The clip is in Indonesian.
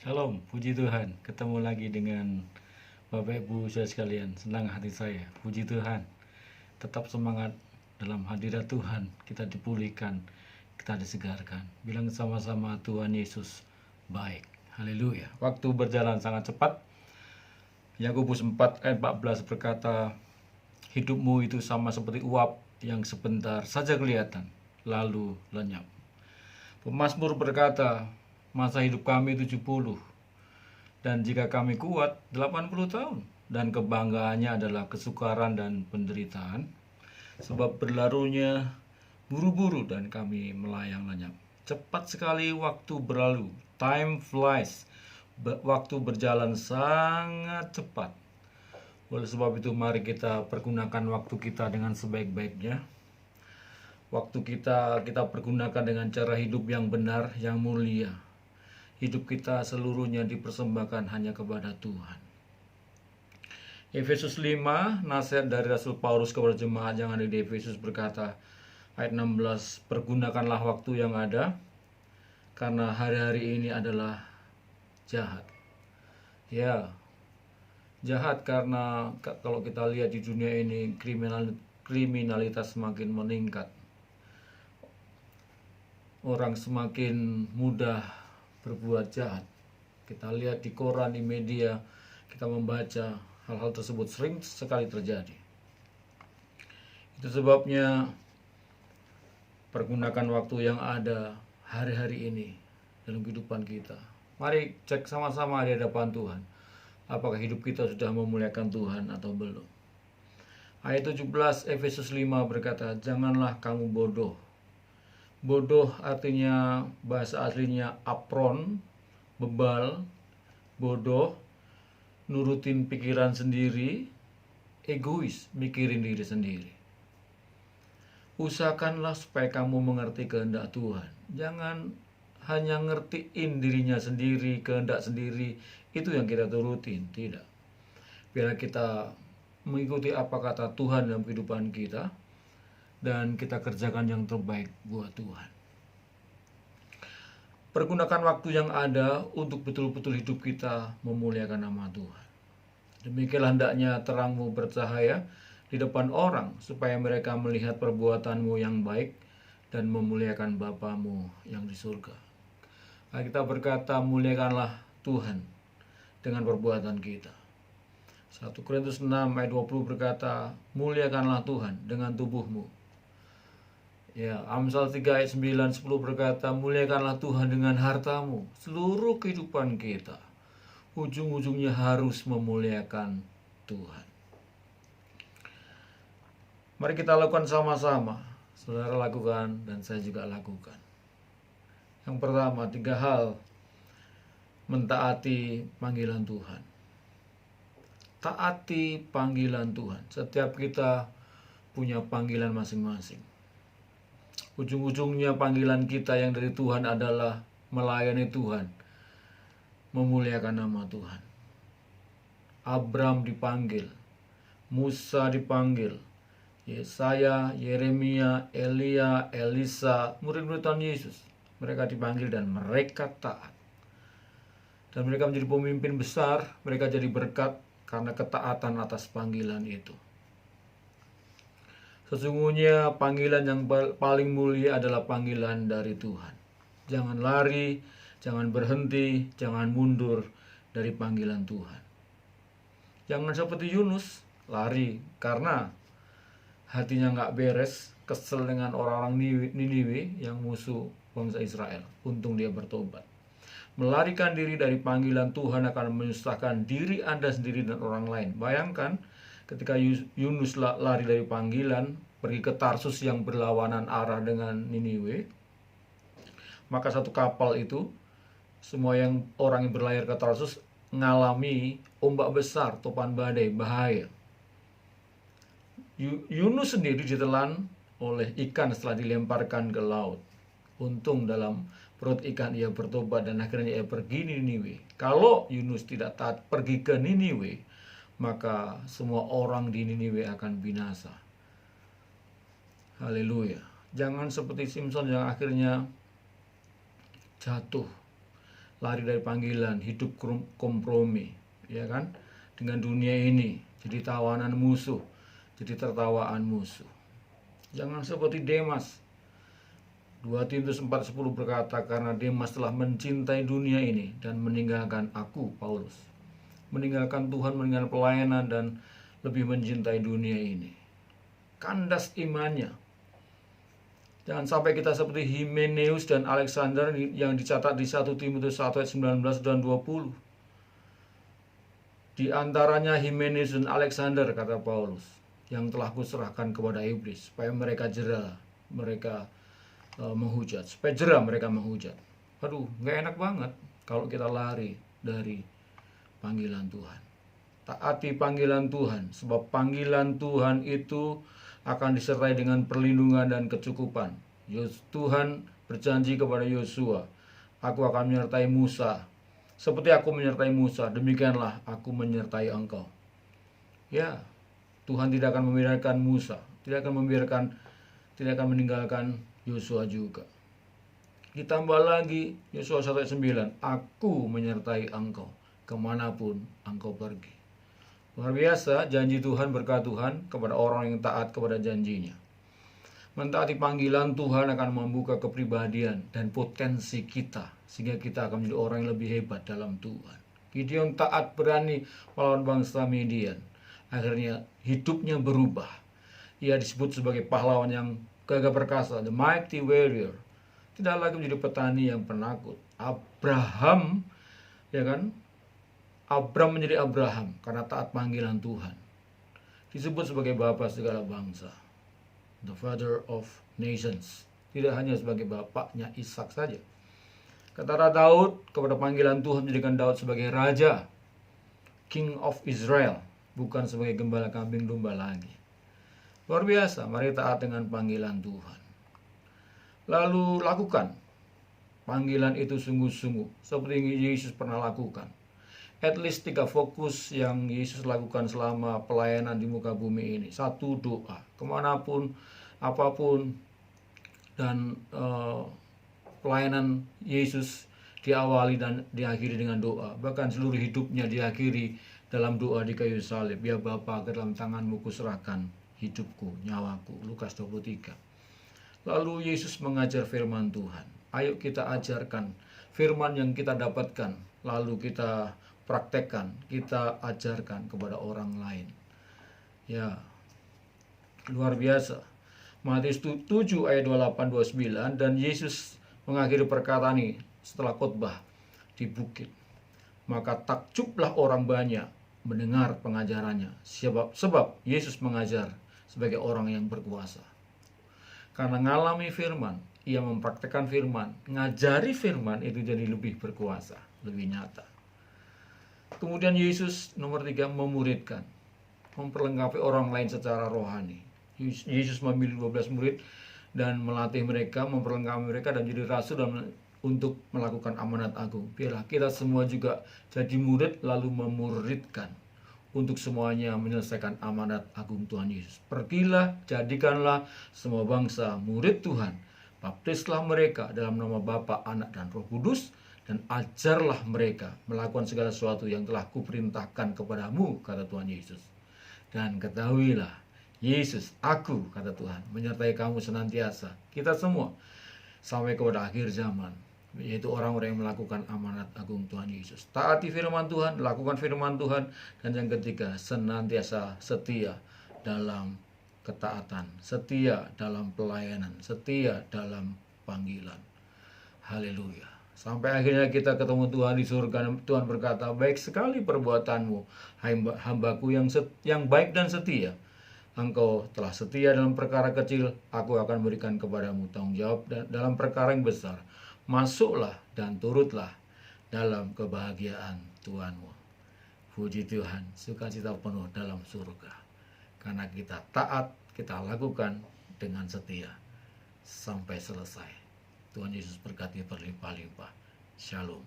Shalom, puji Tuhan. Ketemu lagi dengan Bapak Ibu saudara sekalian. Senang hati saya. Puji Tuhan. Tetap semangat dalam hadirat Tuhan. Kita dipulihkan, kita disegarkan. Bilang sama-sama Tuhan Yesus baik. Haleluya. Waktu berjalan sangat cepat. Yakobus 4 ayat 14 berkata, hidupmu itu sama seperti uap yang sebentar saja kelihatan, lalu lenyap. Pemazmur berkata, masa hidup kami 70, dan jika kami kuat 80 tahun. Dan kebanggaannya adalah kesukaran dan penderitaan, sebab berlarunya buru-buru dan kami melayang lenyap. Cepat sekali waktu berlalu, time flies. Waktu berjalan sangat cepat. Oleh sebab itu mari kita pergunakan waktu kita dengan sebaik-baiknya. Waktu kita pergunakan dengan cara hidup yang benar, yang mulia. Hidup kita seluruhnya dipersembahkan hanya kepada Tuhan. Efesus 5, nasihat dari Rasul Paulus kepada jemaat yang ada di Efesus berkata, ayat 16, pergunakanlah waktu yang ada, karena hari-hari ini adalah jahat. Ya, jahat karena kalau kita lihat di dunia ini kriminalitas semakin meningkat. Orang semakin mudah berbuat jahat. Kita lihat di koran, di media, kita membaca hal-hal tersebut sering sekali terjadi. Itu sebabnya pergunakan waktu yang ada hari-hari ini dalam kehidupan kita. Mari cek sama-sama di hadapan Tuhan. Apakah hidup kita sudah memuliakan Tuhan atau belum? Ayat 17 Efesus 5 berkata, janganlah kamu bodoh. Bodoh artinya bahasa aslinya apron, bebal, bodoh, nurutin pikiran sendiri, egois, mikirin diri sendiri. Usahakanlah supaya kamu mengerti kehendak Tuhan. Jangan hanya ngertiin dirinya sendiri, kehendak sendiri, itu yang kita turutin, tidak. Biar kita mengikuti apa kata Tuhan dalam kehidupan kita, dan kita kerjakan yang terbaik buat Tuhan. Pergunakan waktu yang ada untuk betul-betul hidup kita memuliakan nama Tuhan. Demikianlah hendaknya terangmu bercahaya di depan orang, supaya mereka melihat perbuatanmu yang baik dan memuliakan Bapamu yang di surga. Nah, kita berkata, muliakanlah Tuhan dengan perbuatan kita. 1 Korintus 6 ayat 20 berkata, muliakanlah Tuhan dengan tubuhmu. Ya, Amsal 3 ayat 9, 10 berkata, muliakanlah Tuhan dengan hartamu. Seluruh kehidupan kita, ujung-ujungnya harus memuliakan Tuhan. Mari kita lakukan sama-sama. Saudara lakukan dan saya juga lakukan. Yang pertama, 3 hal. Mentaati panggilan Tuhan. Taati panggilan Tuhan. Setiap kita punya panggilan masing-masing. Ujung-ujungnya panggilan kita yang dari Tuhan adalah melayani Tuhan, memuliakan nama Tuhan. Abram dipanggil, Musa dipanggil, Yesaya, Yeremia, Elia, Elisa, murid-murid Tuhan Yesus. Mereka dipanggil dan mereka taat. Dan mereka menjadi pemimpin besar, mereka jadi berkat karena ketaatan atas panggilan itu. Sesungguhnya panggilan yang paling mulia adalah panggilan dari Tuhan. Jangan lari, jangan berhenti, jangan mundur dari panggilan Tuhan. Jangan seperti Yunus, lari karena hatinya nggak beres, kesel dengan orang-orang Niniwe yang musuh bangsa Israel. Untung dia bertobat. Melarikan diri dari panggilan Tuhan akan menyusahkan diri Anda sendiri dan orang lain. Bayangkan, ketika Yunus lari dari panggilan, pergi ke Tarsus yang berlawanan arah dengan Niniwe, maka satu kapal itu, semua orang yang berlayar ke Tarsus mengalami ombak besar, topan badai, bahaya. Yunus sendiri ditelan oleh ikan setelah dilemparkan ke laut. Untung dalam perut ikan ia bertobat dan akhirnya ia pergi di Niniwe. Kalau Yunus tidak taat pergi ke Niniwe, maka semua orang di Niniwe akan binasa. Haleluya. Jangan seperti Simpson yang akhirnya jatuh, lari dari panggilan, hidup kompromi, ya kan, dengan dunia ini, jadi tawanan musuh, jadi tertawaan musuh. Jangan seperti Demas. 2 Timotius 4:10 berkata, karena Demas telah mencintai dunia ini dan meninggalkan aku, Paulus. Meninggalkan Tuhan, meninggalkan pelayanan, dan lebih mencintai dunia ini. Kandas imannya. Jangan sampai kita seperti Himeneus dan Alexander yang dicatat di 1 Timotius 1 ayat 19 dan 20. Di antaranya Himeneus dan Alexander, kata Paulus, yang telah kuserahkan kepada iblis, supaya mereka jera, mereka menghujat, supaya jera mereka menghujat. Aduh, gak enak banget kalau kita lari dari panggilan Tuhan. Taati panggilan Tuhan, sebab panggilan Tuhan itu akan disertai dengan perlindungan dan kecukupan. Tuhan berjanji kepada Yosua, aku akan menyertai Musa. Seperti aku menyertai Musa, demikianlah aku menyertai engkau. Ya, Tuhan tidak akan membiarkan Musa, tidak akan meninggalkan Yosua juga. Ditambah lagi Yosua 1:9, aku menyertai engkau kemanapun engkau pergi. Luar biasa janji Tuhan, berkat Tuhan kepada orang yang taat kepada janjinya. Mentaati panggilan Tuhan akan membuka kepribadian dan potensi kita, sehingga kita akan menjadi orang yang lebih hebat dalam Tuhan. Gideon taat, berani melawan bangsa Midian. Akhirnya hidupnya berubah. Ia disebut sebagai pahlawan yang gagah perkasa, the mighty warrior. Tidak lagi menjadi petani yang penakut. Abraham, ya kan? Abram menjadi Abraham karena taat panggilan Tuhan. Disebut sebagai bapa segala bangsa, the father of nations. Tidak hanya sebagai bapaknya Ishak saja. Kata Daud kepada panggilan Tuhan, menjadikan Daud sebagai raja, King of Israel, bukan sebagai gembala kambing domba lagi. Luar biasa, mari taat dengan panggilan Tuhan. Lalu lakukan panggilan itu sungguh-sungguh, seperti yang Yesus pernah lakukan. At least 3 fokus yang Yesus lakukan selama pelayanan di muka bumi ini. 1, doa, kemanapun, apapun, dan pelayanan Yesus diawali dan diakhiri dengan doa. Bahkan seluruh hidupnya diakhiri dalam doa di kayu salib. Ya Bapa, ke dalam tanganmu kuserahkan hidupku, nyawaku. Lukas 23. Lalu Yesus mengajar firman Tuhan. Ayo kita ajarkan firman yang kita dapatkan, lalu kita praktekkan, kita ajarkan kepada orang lain. Ya, luar biasa. Matius 7 ayat 28-29, dan Yesus mengakhiri perkataan ini setelah khotbah di bukit. Maka takjublah orang banyak mendengar pengajarannya, sebab Yesus mengajar sebagai orang yang berkuasa. Karena ngalami firman, ia mempraktekkan firman, ngajari firman itu jadi lebih berkuasa, lebih nyata. Kemudian Yesus nomor 3 memuridkan, memperlengkapi orang lain secara rohani. Yesus memilih 12 murid dan melatih mereka, memperlengkapi mereka dan jadi rasul dan untuk melakukan amanat agung. Biarlah kita semua juga jadi murid lalu memuridkan untuk semuanya menyelesaikan amanat agung Tuhan Yesus. Pergilah, jadikanlah semua bangsa murid Tuhan. Baptislah mereka dalam nama Bapa, Anak, dan Roh Kudus, dan ajarlah mereka melakukan segala sesuatu yang telah kuperintahkan kepadamu, kata Tuhan Yesus. Dan ketahuilah, Yesus, aku, kata Tuhan, menyertai kamu senantiasa, kita semua, sampai kepada akhir zaman, yaitu orang-orang yang melakukan amanat agung Tuhan Yesus. Taati firman Tuhan, lakukan firman Tuhan, dan yang ketiga, senantiasa setia dalam ketaatan, setia dalam pelayanan, setia dalam panggilan. Haleluya. Sampai akhirnya kita ketemu Tuhan di surga. Tuhan berkata, baik sekali perbuatanmu, hambaku yang baik dan setia. Engkau telah setia dalam perkara kecil, aku akan berikan kepadamu tanggung jawab dalam perkara yang besar. Masuklah dan turutlah dalam kebahagiaan Tuhanmu. Puji Tuhan, sukacita penuh dalam surga. Karena kita taat, kita lakukan dengan setia sampai selesai. Tuhan Yesus berkati berlimpah-limpah. Shalom.